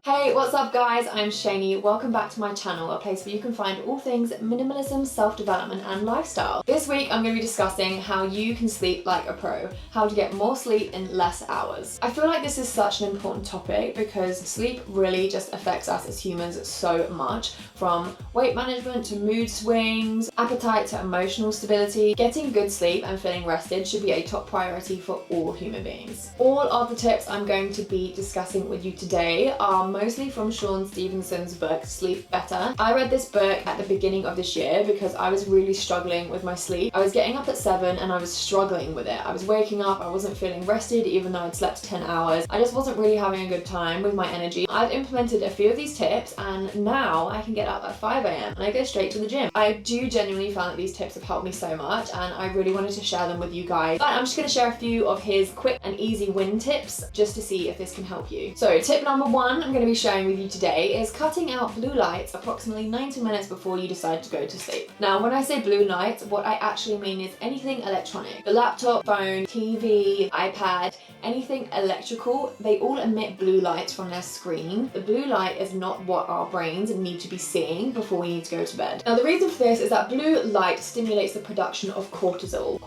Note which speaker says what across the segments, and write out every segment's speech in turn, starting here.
Speaker 1: Hey, what's up guys? I'm Shaney. Welcome back to my channel, a place where you can find all things minimalism, self-development and lifestyle. This week I'm going to be discussing how you can sleep like a pro, how to get more sleep in less hours. I feel like this is such an important topic because sleep really just affects us as humans so much, from weight management to mood swings, appetite to emotional stability. Getting good sleep and feeling rested should be a top priority for all human beings. All of the tips I'm going to be discussing with you today are mostly from Shawn Stevenson's book, Sleep Better. I read this book at the beginning of this year because I was really struggling with my sleep. I was getting up at 7 and I was struggling with it. I was waking up, I wasn't feeling rested even though I'd slept 10 hours. I just wasn't really having a good time with my energy. I've implemented a few of these tips and now I can get up at 5 a.m. and I go straight to the gym. I do genuinely find that these tips have helped me so much and I really wanted to share them with you guys. But I'm just going to share a few of his quick and easy win tips just to see if this can help you. So tip number 1 I'm going to be sharing with you today is cutting out blue lights approximately 90 minutes before you decide to go to sleep. Now, when I say blue lights, what I actually mean is anything electronic. The laptop, phone, TV, iPad, anything electrical, they all emit blue lights from their screen. The blue light is not what our brains need to be seeing before we need to go to bed. Now, the reason for this is that blue light stimulates the production of cortisol.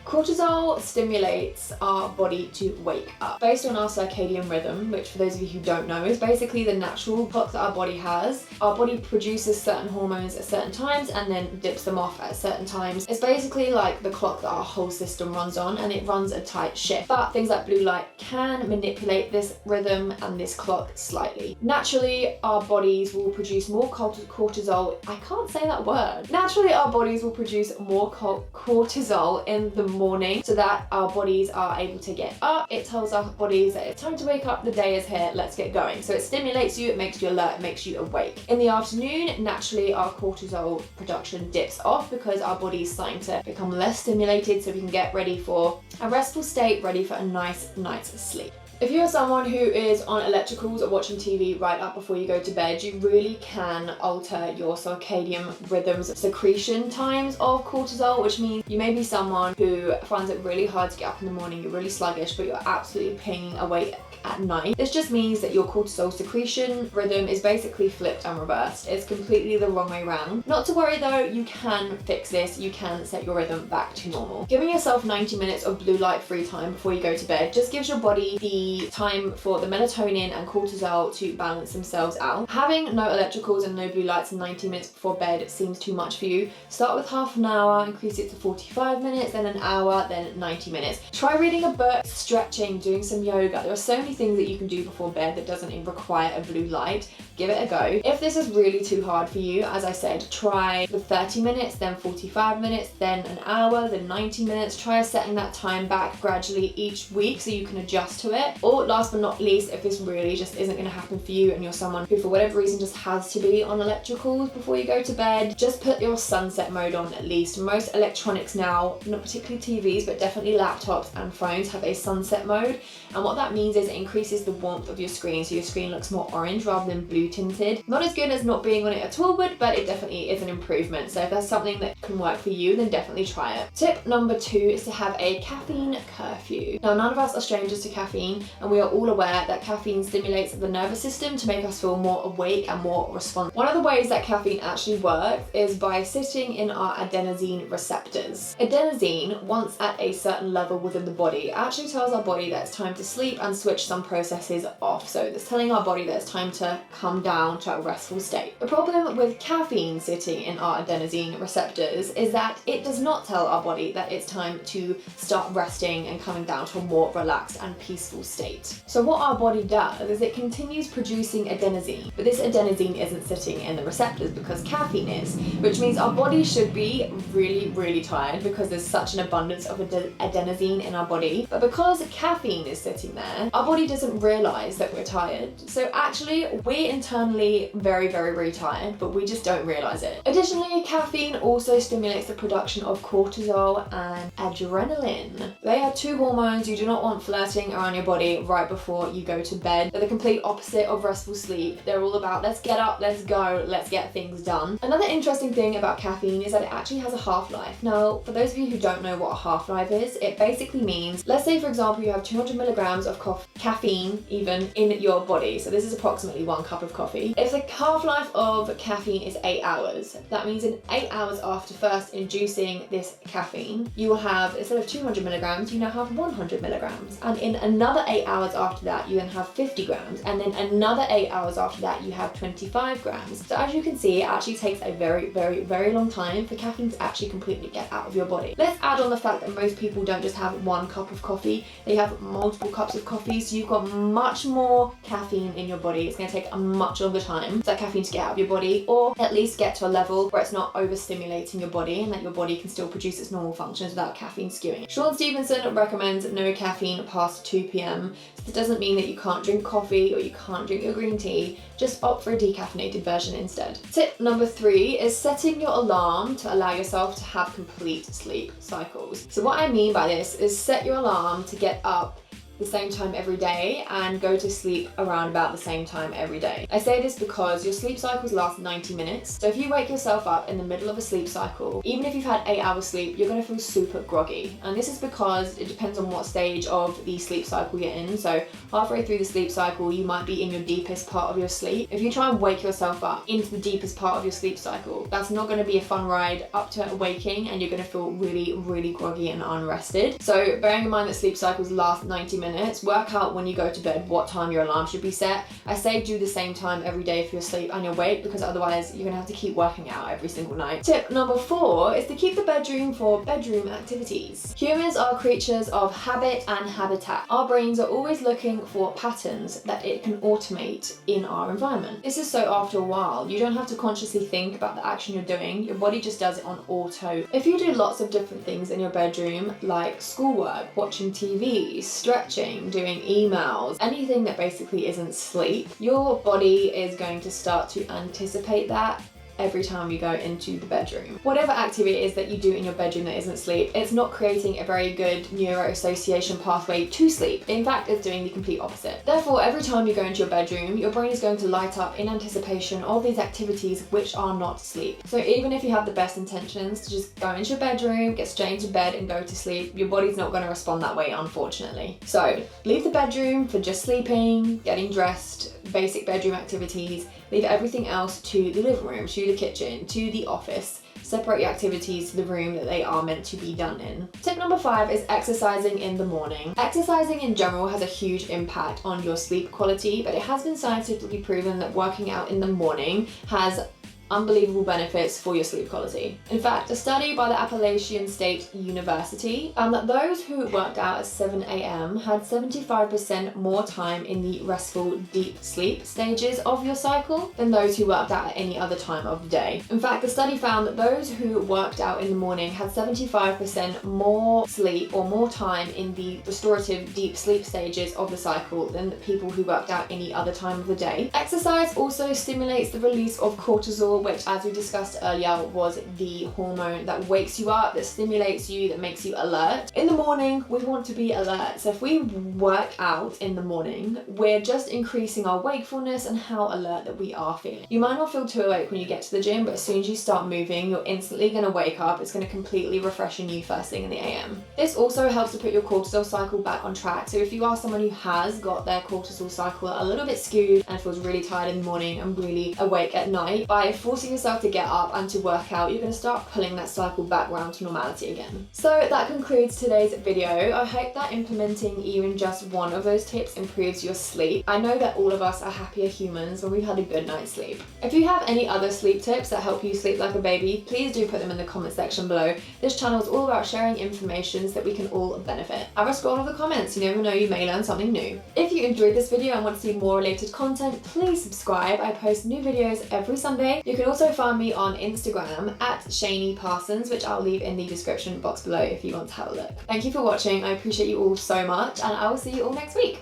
Speaker 1: Cortisol stimulates our body to wake up. Based on our circadian rhythm, which for those of you who don't know is basically the natural clock that our body has. Our body produces certain hormones at certain times and then dips them off at certain times. It's basically like the clock that our whole system runs on, and it runs a tight ship. But things like blue light can manipulate this rhythm and this clock slightly. Naturally, our bodies will produce more cortisol. I can't say that word. Naturally, our bodies will produce more cortisol in the morning so that our bodies are able to get up. It tells our bodies that it's time to wake up, the day is here, let's get going. So it stimulates you, it makes you alert, it makes you awake. In the afternoon, naturally our cortisol production dips off because our body's starting to become less stimulated, so we can get ready for a restful state, ready for a nice night's sleep. If you're someone who is on electricals or watching TV right up before you go to bed, you really can alter your circadian rhythms, secretion times of cortisol, which means you may be someone who finds it really hard to get up in the morning, you're really sluggish, but you're absolutely pinging awake at night. This just means that your cortisol secretion rhythm is basically flipped and reversed. It's completely the wrong way around. Not to worry though, you can fix this, you can set your rhythm back to normal. Giving yourself 90 minutes of blue light free time before you go to bed just gives your body the time for the melatonin and cortisol to balance themselves out. Having no electricals and no blue lights 90 minutes before bed seems too much for you. Start with half an hour, increase it to 45 minutes, then an hour, then 90 minutes. Try reading a book, stretching, doing some yoga. There are so many things that you can do before bed that doesn't require a blue light. Give it a go. If this is really too hard for you, as I said, try the 30 minutes, then 45 minutes, then an hour, then 90 minutes. Try setting that time back gradually each week so you can adjust to it. Or last but not least, if this really just isn't going to happen for you and you're someone who for whatever reason just has to be on electricals before you go to bed, just put your sunset mode on at least. Most electronics now, not particularly TVs, but definitely laptops and phones have a sunset mode. And what that means is it increases the warmth of your screen, so your screen looks more orange rather than blue tinted. Not as good as not being on it at all would, but it definitely is an improvement. So if that's something that can work for you, then definitely try it. Tip number 2 is to have a caffeine curfew. Now, none of us are strangers to caffeine, and we are all aware that caffeine stimulates the nervous system to make us feel more awake and more responsive. One of the ways that caffeine actually works is by sitting in our adenosine receptors. Adenosine, once at a certain level within the body, actually tells our body that it's time to sleep and switch some processes off. So it's telling our body that it's time to come down to a restful state. The problem with caffeine sitting in our adenosine receptors is that it does not tell our body that it's time to start resting and coming down to a more relaxed and peaceful state. So what our body does is it continues producing adenosine, but this adenosine isn't sitting in the receptors because caffeine is, which means our body should be really tired because there's such an abundance of adenosine in our body. But because caffeine is sitting there, our body doesn't realize that we're tired. So actually, we're internally very tired, but we just don't realize it. Additionally, caffeine also stimulates the production of cortisol and adrenaline. They are two hormones you do not want flirting around your body body right before you go to bed. They're the complete opposite of restful sleep. They're all about let's get up, let's go, let's get things done. Another interesting thing about caffeine is that it actually has a half-life. Now, for those of you who don't know what a half-life is, it basically means, let's say for example you have 200 milligrams of caffeine even in your body. So this is approximately 1 cup of coffee. If the half-life of caffeine is 8 hours, that means in 8 hours after first inducing this caffeine, you will have, instead of 200 milligrams, you now have 100 milligrams. And in another 8 hours after that, you then have 50 grams. And then another 8 hours after that, you have 25 grams. So as you can see, it actually takes a very, very, very long time for caffeine to actually completely get out of your body. Let's add on the fact that most people don't just have 1 cup of coffee, they have multiple cups of coffee, so you've got much more caffeine in your body. It's going to take a much longer time for that caffeine to get out of your body, or at least get to a level where it's not overstimulating your body and that your body can still produce its normal functions without caffeine skewing. Sean Stevenson recommends no caffeine past 2 p.m. So that doesn't mean that you can't drink coffee or you can't drink your green tea, just opt for a decaffeinated version instead. Tip number 3 is setting your alarm to allow yourself to have complete sleep cycles. So what I mean by this is set your alarm to get up the same time every day and go to sleep around about the same time every day. I say this because your sleep cycles last 90 minutes. So if you wake yourself up in the middle of a sleep cycle, even if you've had 8 hours sleep, you're gonna feel super groggy. And this is because it depends on what stage of the sleep cycle you're in. So halfway through the sleep cycle, you might be in your deepest part of your sleep. If you try and wake yourself up into the deepest part of your sleep cycle, that's not gonna be a fun ride up to waking, and you're gonna feel really, really groggy and unrested. So bearing in mind that sleep cycles last 90 minutes, work out when you go to bed what time your alarm should be set. I say do the same time every day if you're asleep and you're awake, because otherwise you're gonna have to keep working out every single night. Tip number 4 is to keep the bedroom for bedroom activities. Humans are creatures of habit and habitat. Our brains are always looking for patterns that it can automate in our environment. This is so after a while, you don't have to consciously think about the action you're doing, your body just does it on auto. If you do lots of different things in your bedroom, like schoolwork, watching TV, stretching, doing emails, anything that basically isn't sleep, your body is going to start to anticipate that every time you go into the bedroom. Whatever activity it is that you do in your bedroom that isn't sleep, it's not creating a very good neuroassociation pathway to sleep. In fact, it's doing the complete opposite. Therefore, every time you go into your bedroom, your brain is going to light up in anticipation of these activities which are not sleep. So even if you have the best intentions to just go into your bedroom, get straight into bed and go to sleep, your body's not going to respond that way, unfortunately. So leave the bedroom for just sleeping, getting dressed, basic bedroom activities. Leave everything else to the living room, to the kitchen, to the office. Separate your activities to the room that they are meant to be done in. Tip number 5 is exercising in the morning. Exercising in general has a huge impact on your sleep quality, but it has been scientifically proven that working out in the morning has unbelievable benefits for your sleep quality. In fact, a study by the Appalachian State University found that those who worked out at 7 a.m. had 75% more time in the restful deep sleep stages of your cycle than those who worked out at any other time of the day. In fact, the study found that those who worked out in the morning had 75% more sleep or more time in the restorative deep sleep stages of the cycle than the people who worked out any other time of the day. Exercise also stimulates the release of cortisol, which, as we discussed earlier, was the hormone that wakes you up, that stimulates you, that makes you alert. In the morning, we want to be alert. So if we work out in the morning, we're just increasing our wakefulness and how alert that we are feeling. You might not feel too awake when you get to the gym, but as soon as you start moving, you're instantly going to wake up. It's going to completely refreshen you first thing in the AM. This also helps to put your cortisol cycle back on track. So if you are someone who has got their cortisol cycle a little bit skewed and feels really tired in the morning and really awake at night, by forcing yourself to get up and to work out, you're going to start pulling that cycle back round to normality again. So that concludes today's video. I hope that implementing even just one of those tips improves your sleep. I know that all of us are happier humans when we've had a good night's sleep. If you have any other sleep tips that help you sleep like a baby, please do put them in the comment section below. This channel is all about sharing information so that we can all benefit. Have a scroll of the comments, you never know, you may learn something new. If you enjoyed this video and want to see more related content, please subscribe. I post new videos every Sunday. You can also find me on Instagram at cheneyparsons, which I'll leave in the description box below if you want to have a look. Thank you for watching. I appreciate you all so much, and I will see you all next week.